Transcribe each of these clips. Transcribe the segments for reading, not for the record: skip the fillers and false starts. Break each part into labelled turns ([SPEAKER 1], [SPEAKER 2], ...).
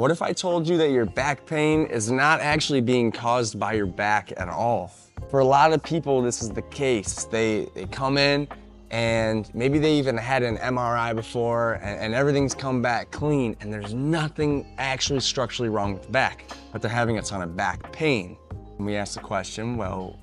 [SPEAKER 1] What if I told you that your back pain is not actually being caused by your back at all? For a lot of people, this is the case. They come in and maybe they even had an MRI before and everything's come back clean and there's nothing actually structurally wrong with the back, but they're having a ton of back pain. And we ask the question, well,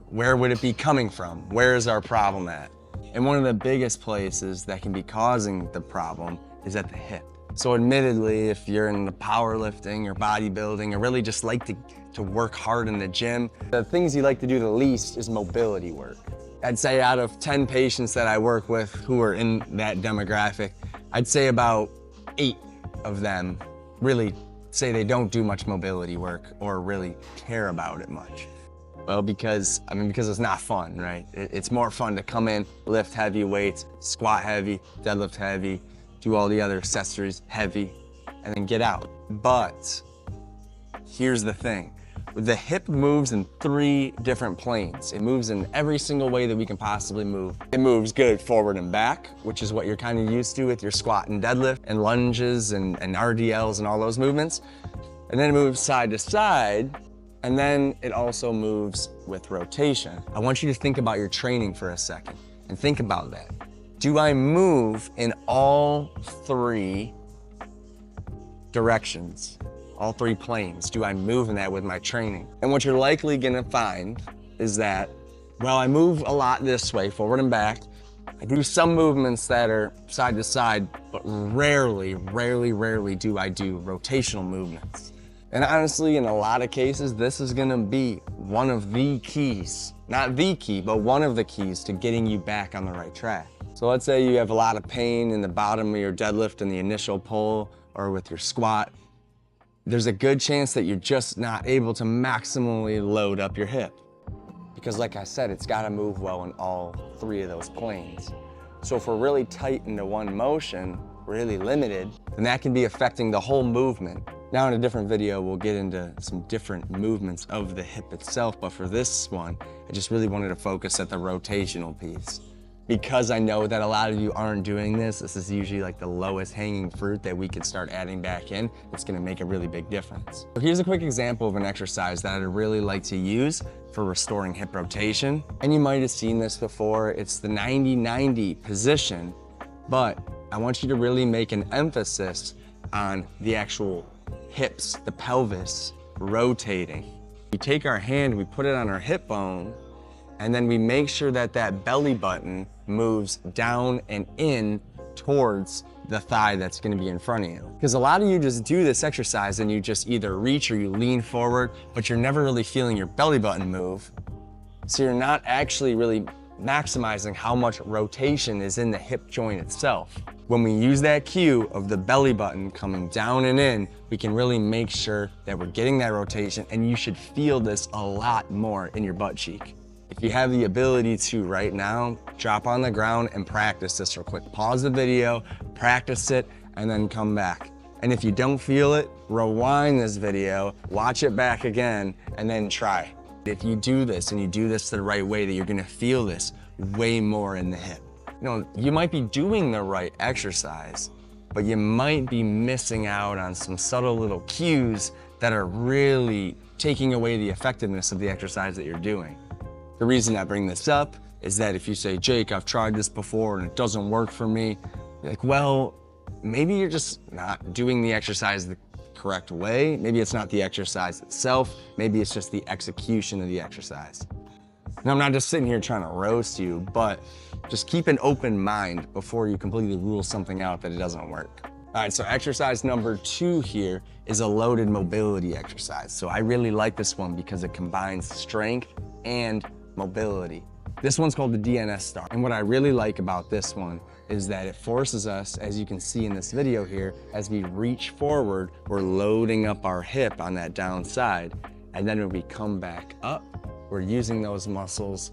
[SPEAKER 1] where would it be coming from? Where is our problem at? And one of the biggest places that can be causing the problem is at the hip. So admittedly, if you're into powerlifting or bodybuilding or really just like to work hard in the gym, the things you like to do the least is mobility work. I'd say out of 10 patients that I work with who are in that demographic, I'd say about 8 of them really say they don't do much mobility work or really care about it much. Well, because it's not fun, right? It's more fun to come in, lift heavy weights, squat heavy, deadlift heavy, do all the other accessories heavy, and then get out. But here's the thing. The hip moves in 3 different planes. It moves in every single way that we can possibly move. It moves good forward and back, which is what you're kind of used to with your squat and deadlift and lunges and RDLs and all those movements. And then it moves side to side, and then it also moves with rotation. I want you to think about your training for a second and think about that. Do I move in all 3 directions? All 3 planes? Do I move in that with my training? And what you're likely gonna find is that, well, I move a lot this way, forward and back. I do some movements that are side to side, but rarely do I do rotational movements. And honestly, in a lot of cases, this is gonna be one of the keys, not the key, but one of the keys to getting you back on the right track. So let's say you have a lot of pain in the bottom of your deadlift in the initial pull or with your squat. There's a good chance that you're just not able to maximally load up your hip. Because like I said, it's gotta move well in all 3 of those planes. So if we're really tight into one motion, really limited, then that can be affecting the whole movement. Now in a different video, we'll get into some different movements of the hip itself, but for this one, I just really wanted to focus at the rotational piece. Because I know that a lot of you aren't doing this, this is usually like the lowest hanging fruit that we can start adding back in. It's gonna make a really big difference. So here's a quick example of an exercise that I'd really like to use for restoring hip rotation. And you might have seen this before. It's the 90-90 position, but I want you to really make an emphasis on the actual hips, the pelvis, rotating. We take our hand, we put it on our hip bone, and then we make sure that that belly button moves down and in towards the thigh that's gonna be in front of you. Because a lot of you just do this exercise and you just either reach or you lean forward, but you're never really feeling your belly button move. So you're not actually really maximizing how much rotation is in the hip joint itself. When we use that cue of the belly button coming down and in, we can really make sure that we're getting that rotation, and you should feel this a lot more in your butt cheek. If you have the ability to right now, drop on the ground and practice this real quick. Pause the video, practice it, and then come back. And if you don't feel it, rewind this video, watch it back again, and then try. If you do this and you do this the right way, that you're gonna feel this way more in the hip. You know, you might be doing the right exercise, but you might be missing out on some subtle little cues that are really taking away the effectiveness of the exercise that you're doing. The reason I bring this up is that if you say, Jake, I've tried this before and it doesn't work for me, you're like, well, maybe you're just not doing the exercise the correct way. Maybe it's not the exercise itself. Maybe it's just the execution of the exercise. Now, I'm not just sitting here trying to roast you, but just keep an open mind before you completely rule something out that it doesn't work. All right, so exercise number 2 here is a loaded mobility exercise. So I really like this one because it combines strength and mobility. This one's called the DNS star. And what I really like about this one is that it forces us, as you can see in this video here, as we reach forward, we're loading up our hip on that down side. And then when we come back up, we're using those muscles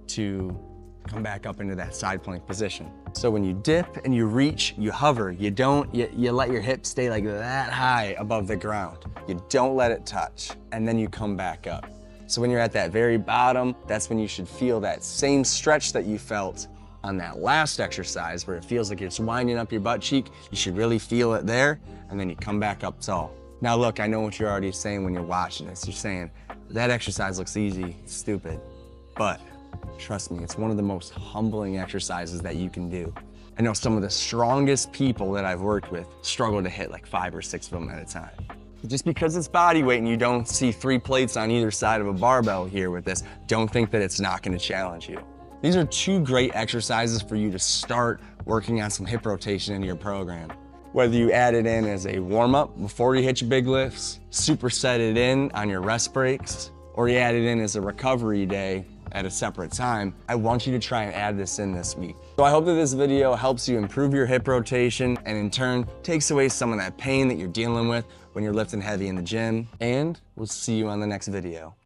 [SPEAKER 1] to come back up into that side plank position. So when you dip and you reach, you hover. You let your hip stay like that high above the ground. You don't let it touch, and then you come back up. So when you're at that very bottom, that's when you should feel that same stretch that you felt on that last exercise, where it feels like it's winding up your butt cheek. You should really feel it there. and then you come back up tall. Now look, I know what you're already saying when you're watching this. You're saying, that exercise looks easy, it's stupid. But trust me, it's one of the most humbling exercises that you can do. I know some of the strongest people that I've worked with struggle to hit like 5 or 6 of them at a time. Just because it's body weight and you don't see 3 plates on either side of a barbell here with this, don't think that it's not gonna challenge you. These are 2 great exercises for you to start working on some hip rotation into your program. Whether you add it in as a warm-up before you hit your big lifts, superset it in on your rest breaks, or you add it in as a recovery day at a separate time, I want you to try and add this in this week. So I hope that this video helps you improve your hip rotation and in turn takes away some of that pain that you're dealing with when you're lifting heavy in the gym. And we'll see you on the next video.